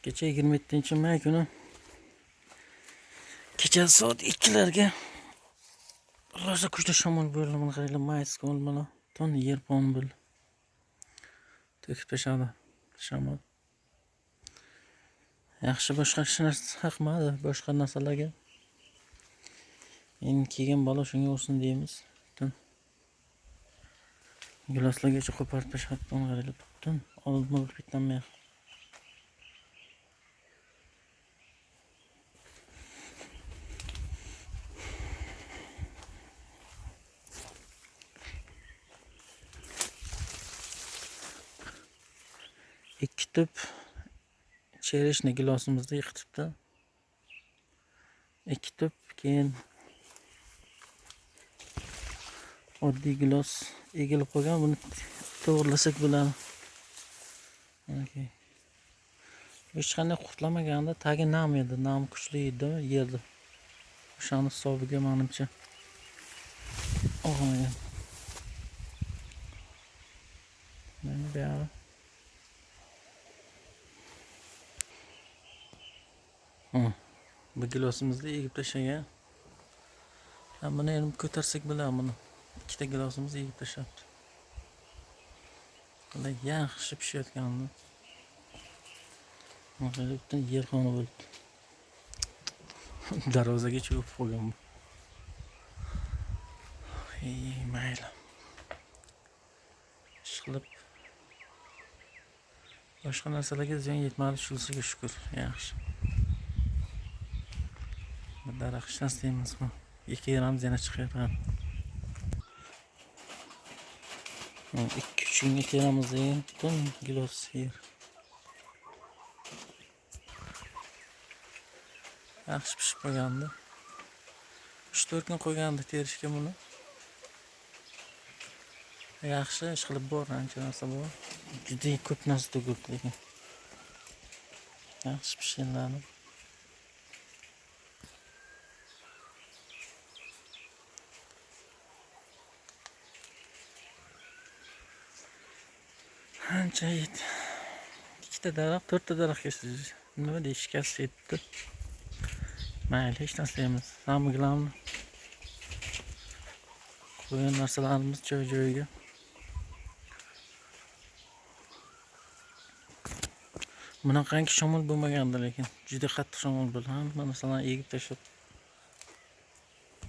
Kecha 27-may kuni kecha soat 2larga rosa kuchli shamol bo'ldi. Mana qaranglar, mayska bo'ldi. Ton yer pon bo'ldi. To'kib tashladi shamol. Yaxshi boshqa ish narsa haqmadi, boshqa narsalarga. Endi kelgan bola shunga ursin deymiz. Giloslargacha qo'parib tashlab qaranglar, tutdim. Olma bitmay. İki tüp çereshni gilosimizda yiqitibdi. 2 tüp, keyin oddiy gilos egilib qolgan. Buni to'g'irlasak bo'ladi. Okay. Hech qanday qurtlamaganda, tagi nam edi, nam kuchli edi yerda. O'shani hisobiga menimcha olmagan. Mana bu yoqda. Bu gilosimizni egib tashlagan. Buni endi ko'tarsak bo'ladi buni. Ikkita gilosimizni egib tashlabdi. Bular yaxshi pishayotganini. Mana butun yer xona bo'ldi. Darvozagacha o'pib qo'ygan bu. Mayli. Ishqilib boshqa narsalarga ziyon yetmadi, shunisiga shukr. Yaxshi. Bu daraxt ishlaymiz bu. 2 gram yana chiqargan. 2-3 kunga teramiz degan butun gilos yer. Yaxshi pishib qolgandi. 3-4 kun qo'ygandi terishga buni. Yaxshi ish qilib bor, ancha narsa bor. Juda ko'p narsa to'kildi lekin. Yaxshi pishganlarni. Ancha yet. 2 daraxt, 4 daraxt kesish. Nima deyish, shikast yetdi. Mayli, hech narsa emas. Samiglamni qo'ygan narsalarimiz joy-joyiga. Bunaqangi shamol bo'lmagandi, lekin juda qattiq shamol bo'ldi. Hamma narsalarni egib tashlab